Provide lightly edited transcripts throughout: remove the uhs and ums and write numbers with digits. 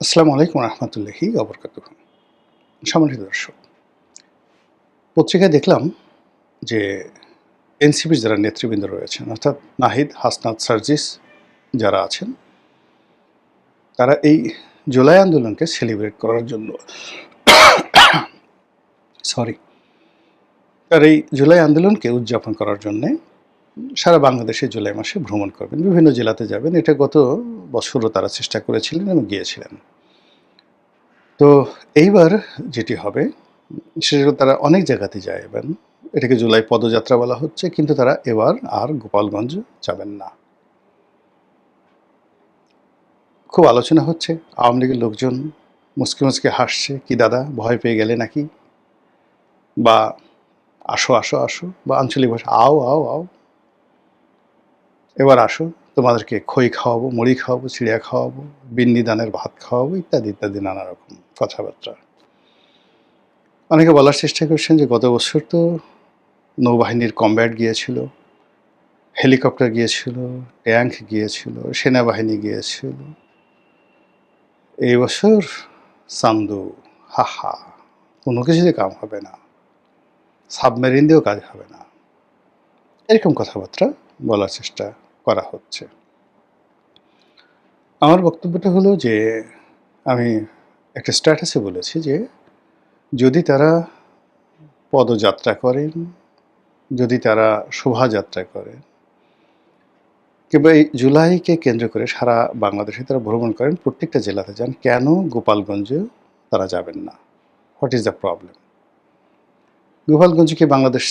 আসসালামু আলাইকুম রহমতুল্লাহি ওবরকাতুহু। সম্মানিত দর্শক, পত্রিকায় দেখলাম যে এনসিপির যারা নেতৃবৃন্দ রয়েছেন অর্থাৎ নাহিদ, হাসনাত, সার্জিস যারা আছেন তারা এই জুলাই আন্দোলনকে সেলিব্রেট করার জন্য সরি তার এই জুলাই আন্দোলনকে উদযাপন করার জন্যে সারা বাংলাদেশে জুলাই মাসে ভ্রমণ করবেন, বিভিন্ন জেলাতে যাবেন। এটা গত বছরও তারা চেষ্টা করেছিলেন এবং গিয়েছিলেন। তো এইবার যেটি হবে সেটা তারা অনেক জায়গাতে যাবেন। এটাকে জুলাই পদযাত্রা বলা হচ্ছে, কিন্তু তারা এবার আর গোপালগঞ্জ যাবেন না। খুব আলোচনা হচ্ছে, আওয়ামী লীগের লোকজন মুচকি মুচকি হাসছে, কি দাদা ভয় পেয়ে গেলে নাকি, বা আসো আসো আসো, বা আঞ্চলিক ভাষা আও আও আও, এবার আসো, তোমাদেরকে খই খাওয়াবো, মুড়ি খাওয়াবো, চিড়িয়া খাওয়াবো, বিন্নি দানের ভাত খাওয়াবো, ইত্যাদি ইত্যাদি নানা রকম কথাবার্তা। অনেকে বলার চেষ্টা করছেন যে গত বছর তো নৌবাহিনীর কমব্যাট গিয়েছিল, হেলিকপ্টার গিয়েছিল, ট্যাঙ্ক গিয়েছিল, সেনাবাহিনী গিয়েছিল। এই বছর চান্দু, হাহা, কোনো কিছুতে কাম হবে না, সাবমেরিন দিয়েও কাজ হবে না, এরকম কথাবার্তা বলার চেষ্টা করা হচ্ছে। আমার বক্তব্যটা হলো যে আমি একটা স্ট্যাটাসে বলেছি যে যদি তারা পদযাত্রা করেন, যদি তারা শোভাযাত্রা করেন, কিংবা এই জুলাইকে কেন্দ্র করে সারা বাংলাদেশে তারা ভ্রমণ করেন, প্রত্যেকটা জেলাতে যান, কেন গোপালগঞ্জে তারা যাবেন না? What is the problem? Gopalganj কি বাংলাদেশ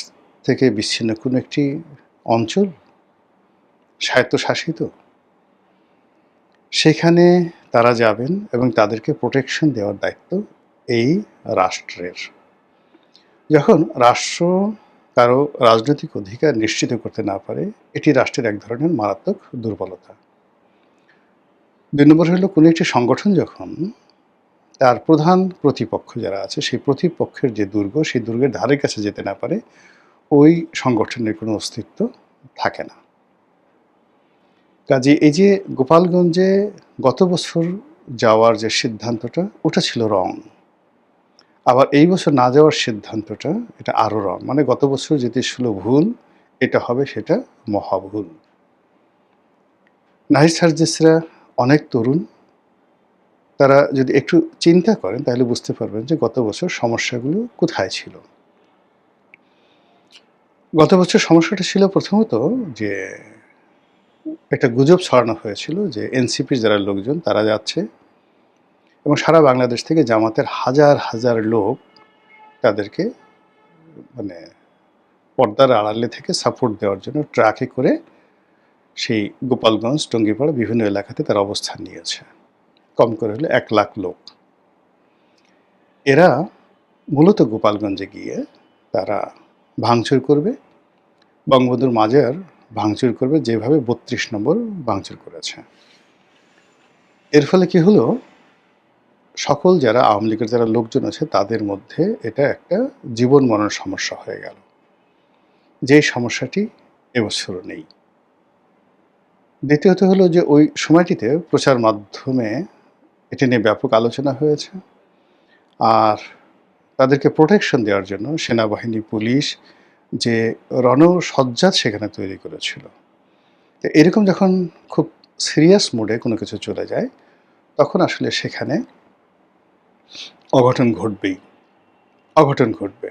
থেকে বিচ্ছিন্ন কোনো একটি অঞ্চল, স্বায়ত্তশাসিত? সেখানে তারা যাবেন এবং তাদেরকে প্রোটেকশন দেওয়ার দায়িত্ব এই রাষ্ট্রের। যখন রাষ্ট্র কারো রাজনৈতিক অধিকার নিশ্চিত করতে না পারে, এটি রাষ্ট্রের এক ধরনের মারাত্মক দুর্বলতা। ২ নম্বর হলো, কোনো একটি সংগঠন যখন তার প্রধান প্রতিপক্ষ যারা আছে সেই প্রতিপক্ষের যে দুর্গ, সেই দুর্গের ধারে কাছে যেতে না পারে, ওই সংগঠনের কোনো অস্তিত্ব থাকে না। কাজে এই যে গোপালগঞ্জে গত বছর যাওয়ার যে সিদ্ধান্তটা, ওটা ছিল রং। আবার এই বছর না যাওয়ার সিদ্ধান্তটা, এটা আরও রং। মানে গত বছর যেটি ছিল ভুল, এটা হবে সেটা মহাভুল। নাহিদ সার্জিসরা অনেক তরুণ, তারা যদি একটু চিন্তা করেন তাহলে বুঝতে পারবেন যে গত বছর সমস্যাগুলো কোথায় ছিল। গত বছর সমস্যাটা ছিল প্রথমত যে একটা গুজব ছড়ানো হয়েছিল যে এনসিপির যারা লোকজন তারা যাচ্ছে এবং সারা বাংলাদেশ থেকে জামাতের হাজার হাজার লোক তাদেরকে মানে পর্দার আড়ালে থেকে সাপোর্ট দেওয়ার জন্য ট্রাকে করে সেই গোপালগঞ্জ, টঙ্গীপাড়া বিভিন্ন এলাকাতে তারা অবস্থান নিয়েছে। কম করে হলে ১ লাখ লোক। এরা মূলত গোপালগঞ্জে গিয়ে তারা ভাঙচুর করবে, বঙ্গবন্ধুর মাজার ভাঙচুর করবে, যেভাবে ৩২ নম্বর ভাঙচুর করেছে। এর ফলে কি হলো, সকল যারা আওয়ামী লীগের যারা লোকজন আছে তাদের মধ্যে এটা একটা জীবন মরণ সমস্যা হয়ে গেল, যেই সমস্যাটি এবছরও নেই। দ্বিতীয়ত হলো যে ওই সময়টিতে প্রচার মাধ্যমে এটি নিয়ে ব্যাপক আলোচনা হয়েছে, আর তাদেরকে প্রোটেকশন দেওয়ার জন্য সেনাবাহিনী, পুলিশ যে রণসজ্জা সেখানে তৈরি করেছিল। তো এরকম যখন খুব সিরিয়াস মোডে কোনো কিছু চলে যায়, তখন আসলে সেখানে অঘটন ঘটবেই, অঘটন ঘটবে।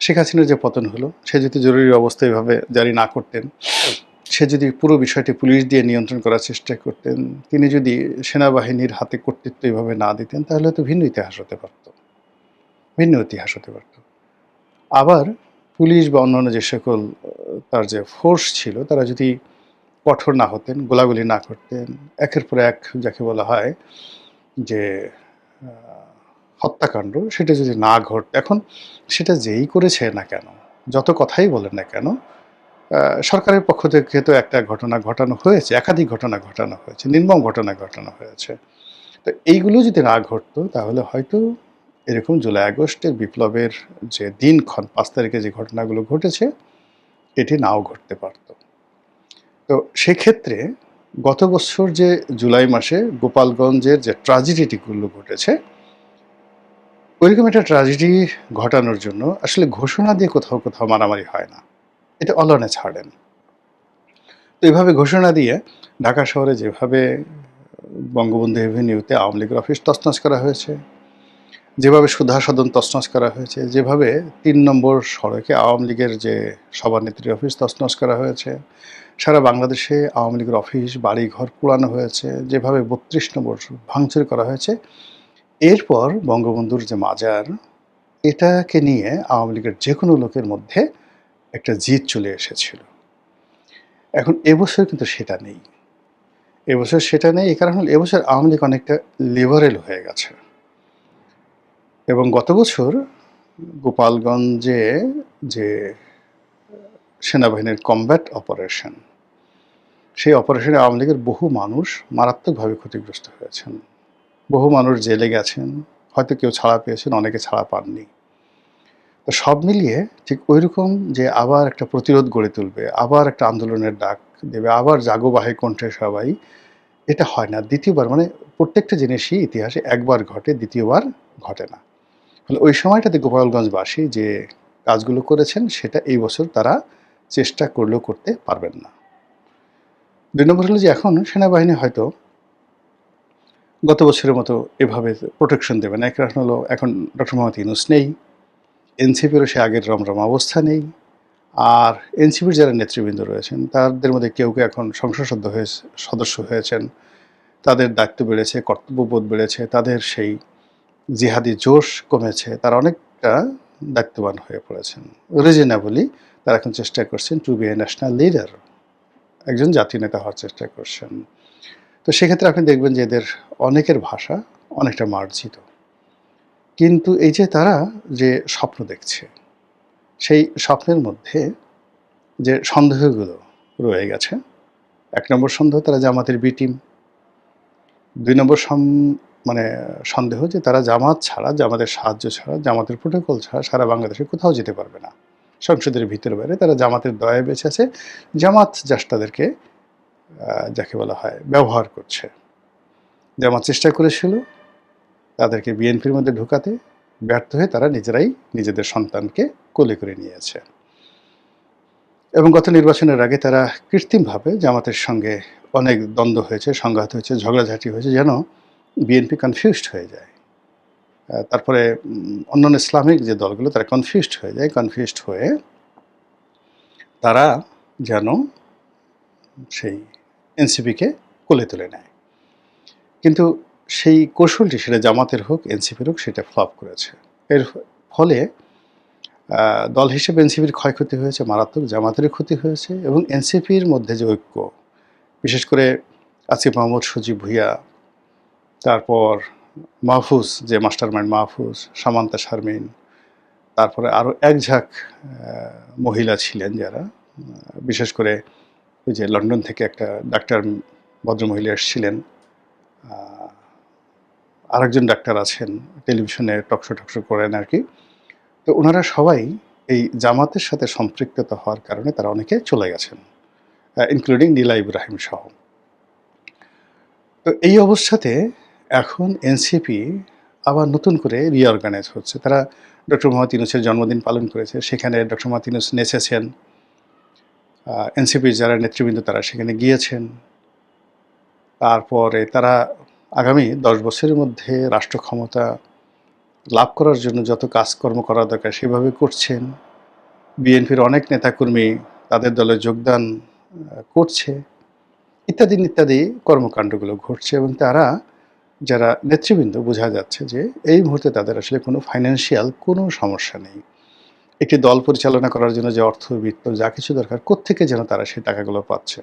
শেখ হাসিনার যে পতন হলো, সে যদি জরুরি অবস্থা এভাবে জারি না করতেন, সে যদি পুরো বিষয়টি পুলিশ দিয়ে নিয়ন্ত্রণ করার চেষ্টা করতেন, তিনি যদি সেনাবাহিনীর হাতে কর্তৃত্ব এভাবে না দিতেন, তাহলে হয়তো ভিন্ন ইতিহাস হতে পারত, ভিন্ন ইতিহাস হতে পারত। আবার পুলিশ বা অন্যান্য যে সকল তার যে ফোর্স ছিল, তারা যদি কঠোর না হতেন, গোলাগুলি না করতেন, একের পর এক যাকে বলা হয় যে হত্যাকাণ্ড, সেটা যদি না ঘটত, এখন সেটা যেই করেছে না কেন, যত কথাই বলেন না কেন, সরকারের পক্ষ থেকে তো একটা ঘটনা ঘটানো হয়েছে, একাধিক ঘটনা ঘটানো হয়েছে, নির্মম ঘটনা ঘটানো হয়েছে। তো এইগুলো যদি না ঘটতো, তাহলে হয়তো এরকম জুলাই আগস্টের বিপ্লবের যে দিনক্ষণ ৫ তারিখে যে ঘটনাগুলো ঘটেছে, এটি নাও ঘটতে পারত। তো সেক্ষেত্রে গত বছর যে জুলাই মাসে গোপালগঞ্জের যে ট্র্যাজেডিগুলো ঘটেছে, ওইরকম একটা ট্র্যাজেডি ঘটানোর জন্য আসলে ঘোষণা দিয়ে কোথাও কোথাও মারামারি হয় না, এটা অলনে ছাড়েন। তো এইভাবে ঘোষণা দিয়ে ঢাকা শহরে যেভাবে বঙ্গবন্ধু এভিনিউতে আওয়ামী লীগের অফিস তছনছ করা হয়েছে, যেভাবে সুধা সদন তছনছ করা হয়েছে, যেভাবে ৩ নম্বর সড়কে আওয়ামী লীগের যে সভানেত্রীর অফিস তছনছ করা হয়েছে, সারা বাংলাদেশে আওয়ামী লীগের অফিস বাড়িঘর পোড়ানো হয়েছে, যেভাবে ৩২ নম্বর ভাঙচুর করা হয়েছে, এরপর বঙ্গবন্ধুর যে মাজার, এটাকে নিয়ে আওয়ামী লীগের যে কোনো লোকের মধ্যে একটা জিদ চলে এসেছিল। এখন এবছর কিন্তু সেটা নেই। এবছর সেটা নেই, এই কারণ হলো এবছর আওয়ামী লীগ অনেকটা লিবারেল হয়ে গেছে। এবং গত বছর গোপালগঞ্জে যে সেনাবাহিনীর কমব্যাট অপারেশন, সেই অপারেশনে আওয়ামী লীগের বহু মানুষ মারাত্মকভাবে ক্ষতিগ্রস্ত হয়েছেন। বহু মানুষ জেলে গেছেন, হয়তো কেউ ছাড়া পেয়েছেন, অনেকে ছাড়া পাননি। তো সব মিলিয়ে ঠিক ওইরকম যে আবার একটা প্রতিরোধ গড়ে তুলবে, আবার একটা আন্দোলনের ডাক দেবে, আবার জাগো-বাহে কণ্ঠে সবাই, এটা হয় না। দ্বিতীয়বার মানে প্রত্যেকটা জিনিসই ইতিহাসে একবার ঘটে, দ্বিতীয়বার ঘটে না। ফলে ওই সময়টাতে গোপালগঞ্জবাসী যে কাজগুলো করেছেন সেটা এই বছর তারা চেষ্টা করলেও করতে পারবেন না। ২ নম্বর হলো যে এখন সেনাবাহিনী হয়তো গত বছরের মতো এভাবে প্রোটেকশন দেবে না। এক কারণ হলো এখন ডক্টর মোহাম্মদ ইউনূস নেই, এনসিপিরও সে আগের রমরমা অবস্থা নেই। আর এনসিপির যারা নেতৃবৃন্দ রয়েছেন তাদের মধ্যে কেউ কেউ এখন সংসদ সদস্য হয়েছেন, তাদের দায়িত্ব বেড়েছে, কর্তব্যবোধ বেড়েছে, তাদের সেই জিহাদি জোশ কমেছে, তারা অনেকটা দায়িত্ববান হয়ে পড়েছেন। রিজনেবলি তারা এখন চেষ্টা করছেন two B a national leader, একজন জাতীয় নেতা হওয়ার চেষ্টা করছেন। তো সেক্ষেত্রে আপনি দেখবেন যে এদের অনেকের ভাষা অনেকটা মার্জিত। কিন্তু এই যে তারা যে স্বপ্ন দেখছে, সেই স্বপ্নের মধ্যে যে সন্দেহগুলো রয়ে গেছে, ১ নম্বর সন্দেহ তারা জামাতের বি টিম, ২ নম্বর মানে সন্দেহ যে তারা জামাত ছাড়া, জামাতের সাহায্য ছাড়া, জামাতের প্রোটোকল ছাড়া সারা বাংলাদেশে কোথাও যেতে পারবে না। সংসদের ভিতরে বাইরে তারা জামাতের দয়ায় বেঁচে আছে। জামাত জাস্ট তাদেরকে যাকে বলা হয় ব্যবহার করছে। জামাত চেষ্টা করেছিল তাদেরকে বিএনপির মধ্যে ঢোকাতে, ব্যর্থ হয়ে তারা নিজেরাই নিজেদের সন্তানকে কোলে করে নিয়েছে। এবং গত নির্বাচনের আগে তারা কৃত্রিমভাবে জামাতের সঙ্গে অনেক দ্বন্দ্ব হয়েছে, সংঘাত হয়েছে, ঝগড়াঝাঁটি হয়েছে, যেন বিএনপি কনফিউজড হয়ে যায়। তারপরে অন্যান্য ইসলামিক যে দলগুলো তারা কনফিউজড হয়ে যায়, কনফিউজড হয়ে তারা যেন সেই এনসিপিকে কোলে তুলে নেয়। কিন্তু সেই কৌশলটি সেটা জামাতের হোক, এনসিপির হোক, সেটা ফ্লপ করেছে। এর ফলে দল হিসেবে এনসিপির ক্ষয়ক্ষতি হয়েছে মারাত্মক, জামাতেরও ক্ষতি হয়েছে এবং এনসিপির মধ্যে যে ঐক্য, বিশেষ করে আসিফ মাহমুদ, সজীব ভুঁইয়া, তারপর মাহফুজ যে মাস্টার মাইন্ড মাহফুজ, সামান্তা শারমিন, তারপরে আরও এক ঝাঁক মহিলা ছিলেন যারা, বিশেষ করে ওই যে লন্ডন থেকে একটা ডাক্তার ভদ্রমহিলা এসেছিলেন, আরেকজন ডাক্তার আছেন টেলিভিশনে টকশো করেন আর কি। তো ওনারা সবাই এই জামাতের সাথে সম্পৃক্ততা হওয়ার কারণে তারা অনেকে চলে গেছেন, ইনক্লুডিং নীলা ইব্রাহিম সহ। তো এই অবস্থাতে এখন এনসিপি আবার নতুন করে রিঅর্গানাইজ হচ্ছে। তারা ডক্টর মোহাম্মদ ইউনূসের জন্মদিন পালন করেছে, সেখানে ডক্টর মোহাম্মদ ইউনূস নেচেছেন, এনসিপির যারা নেতৃবৃন্দ তারা সেখানে গিয়েছেন। তারপরে তারা আগামী ১০ বছরের মধ্যে রাষ্ট্র ক্ষমতা লাভ করার জন্য যত কাজকর্ম করা দরকার সেভাবে করছেন। বিএনপির অনেক নেতাকর্মী তাদের দলে যোগদান করছে, ইত্যাদি ইত্যাদি কর্মকাণ্ডগুলো ঘটছে এবং তারা যারা নেতৃবৃন্দ বোঝা যাচ্ছে যে এই মুহূর্তে তাদের আসলে কোনো ফাইন্যান্সিয়াল কোনো সমস্যা নেই। একটি দল পরিচালনা করার জন্য যে অর্থ, বিত্ত যা কিছু দরকার কোত্থেকে যেন তারা সেই টাকাগুলো পাচ্ছে।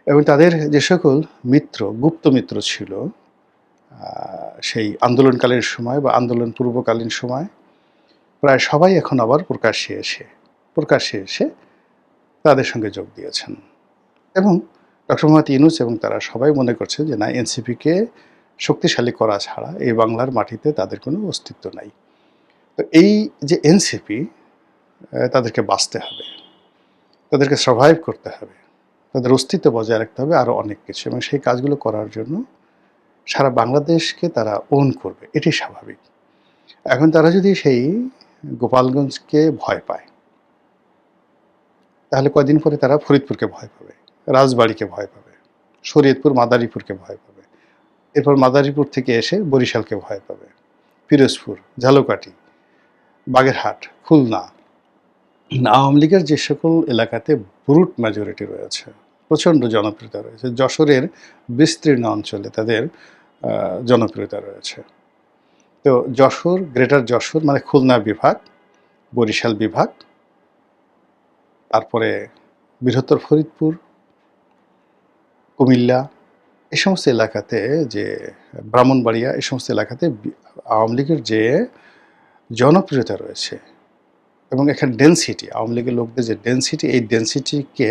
এবং তাদের যে সকল মিত্র, গুপ্ত মিত্র ছিল সেই আন্দোলনকালীন সময় বা আন্দোলন পূর্বকালীন সময়, প্রায় সবাই এখন আবার প্রকাশ্যে এসে তাদের সঙ্গে যোগ দিয়েছেন। এবং ডক্টর মোহাম্মদ ইউনূস এবং তারা সবাই মনে করছে যে না, এনসিপিকে শক্তিশালী করা ছাড়া এই বাংলার মাটিতে তাদের কোনো অস্তিত্ব নাই। তো এই যে এনসিপি, তাদেরকে বাঁচতে হবে, তাদেরকে সারভাইভ করতে হবে, তাদের অস্তিত্ব বজায় রাখতে হবে, আরও অনেক কিছু, এবং সেই কাজগুলো করার জন্য সারা বাংলাদেশকে তারা ওন করবে, এটি স্বাভাবিক। এখন তারা যদি সেই গোপালগঞ্জকে ভয় পায়, তাহলে কয়দিন পরে তারা ফরিদপুরকে ভয় পাবে, রাজবাড়িকে ভয় পাবে, শরীয়তপুর মাদারীপুরকে ভয় পাবে, এরপর মাদারীপুর থেকে এসে বরিশালকে ভয় পাবে, পিরোজপুর, ঝালকাঠি, বাগেরহাট, খুলনা। আওয়ামী লীগের যে সকল এলাকাতে ব্রুট মেজরিটি রয়েছে, প্রচণ্ড জনপ্রিয়তা রয়েছে, যশোরের বিস্তীর্ণ অঞ্চলে তাদের জনপ্রিয়তা রয়েছে। তো যশোর, গ্রেটার যশোর মানে খুলনা বিভাগ, বরিশাল বিভাগ, তারপরে বৃহত্তর ফরিদপুর, কুমিল্লা, এই সমস্ত এলাকাতে, যে ব্রাহ্মণবাড়িয়া, এই সমস্ত এলাকাতে আওয়ামী লীগের যে জনপ্রিয়তা রয়েছে এবং এখানে ডেনসিটি, আওয়ামী লীগের লোকদের যে ডেনসিটি, এই ডেনসিটিকে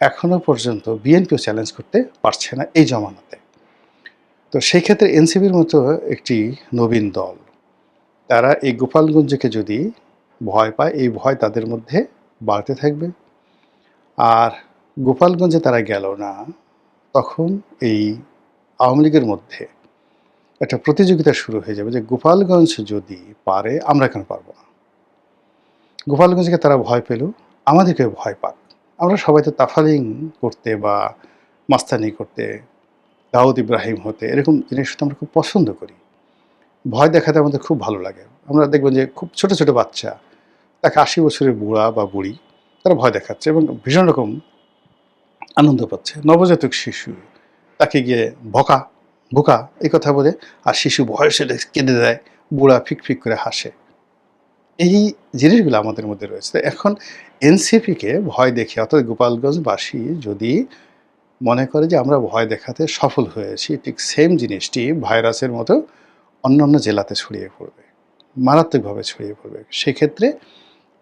এখনও পর্যন্ত বিএনপিও চ্যালেঞ্জ করতে পারছে না এই জমানাতে। তো সেই ক্ষেত্রে এনসিপির মতো একটি নবীন দল, তারা এই গোপালগঞ্জকে যদি ভয় পায়, এই ভয় তাদের মধ্যে বাড়তে থাকবে। আর গোপালগঞ্জে তারা গেল না, তখন এই আওয়ামী লীগের মধ্যে একটা প্রতিযোগিতা শুরু হয়ে যাবে যে গোপালগঞ্জ যদি পারে, আমরা কেন পারবো না। গোপালগঞ্জকে তারা ভয় পেল, আমাদেরকে ভয় পাক। আমরা সবাই তো তাফালিং করতে বা মাস্তানি করতে, দাউদ ইব্রাহিম হতে, এরকম জিনিস তো আমরা খুব পছন্দ করি। ভয় দেখাতে আমাদের খুব ভালো লাগে। আমরা দেখবেন যে খুব ছোট ছোট বাচ্চা, তাকে 80 বছরের বুড়া বা বুড়ি, তারা ভয় দেখাচ্ছে এবং ভীষণ রকম আনন্দ পাচ্ছে। নবজাতক শিশু, তাকে গিয়ে ভোকা ভোকা এই কথা বলে, আর শিশু ভয়ে কেঁদে দেয়, বুড়া ফিক ফিক করে হাসে। এই জিনিসগুলো আমাদের মধ্যে রয়েছে। এখন এনসিপিকে ভয় দেখিয়ে, অর্থাৎ গোপালগঞ্জবাসী যদি মনে করে যে আমরা ভয় দেখাতে সফল হয়েছি, ঠিক সেম জিনিসটি ভাইরাসের মতো অন্যান্য জেলাতে ছড়িয়ে পড়বে, মারাত্মকভাবে ছড়িয়ে পড়বে। সেক্ষেত্রে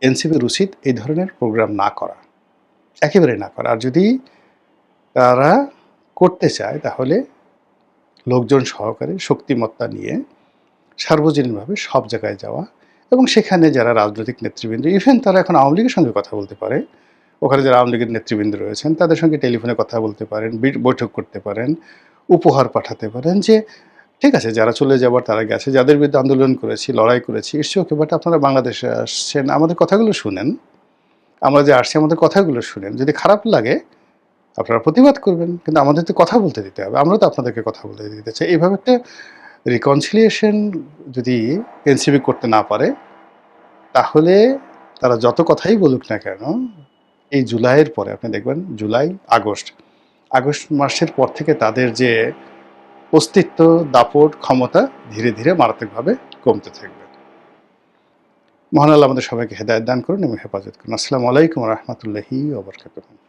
এনসিপির উচিত এই ধরনের প্রোগ্রাম না করা, একেবারে না করা। আর যদি তারা করতে চায়, তাহলে লোকজন সহকারে শক্তিমত্তা নিয়ে সার্বজনীনভাবে সব জায়গায় যাওয়া, এবং সেখানে যারা রাজনৈতিক নেতৃবৃন্দ, ইভেন তারা এখন আওয়ামী লীগের সঙ্গে কথা বলতে পারে, ওখানে যারা আওয়ামী লীগের নেতৃবৃন্দ রয়েছেন তাদের সঙ্গে টেলিফোনে কথা বলতে পারেন, বৈঠক করতে পারেন, উপহার পাঠাতে পারেন, যে ঠিক আছে যারা চলে যাবার তারা গেছে, যাদের বিরুদ্ধে আন্দোলন করেছি, লড়াই করেছি, ইটস ওকে, বাট আপনারা বাংলাদেশে আসছেন, আমাদের কথাগুলো শুনেন, আমরা যে আসছি আমাদের কথাগুলো শুনেন, যদি খারাপ লাগে আপনারা প্রতিবাদ করবেন, কিন্তু আমাদের তো কথা বলতে দিতে হবে, আমরা তো আপনাদেরকে কথা বলতে দিতে চাই। এইভাবে একটা রিকনসিলিয়েশন যদি এনসিপি করতে না পারে, তাহলে তারা যত কথাই বলুক না কেন, এই জুলাইয়ের পরে আপনি দেখবেন, জুলাই, আগস্ট মাসের পর থেকে তাদের যে অস্তিত্ব, দাপট, ক্ষমতা ধীরে ধীরে মারাত্মকভাবে কমতে থাকবে। মহান আল্লাহ আমাদের সবাইকে হেদায়েত দান করুন এবং হেফাজত করুন। আসসালামু আলাইকুম ওয়া রাহমাতুল্লাহি ওয়া বারাকাতুহু।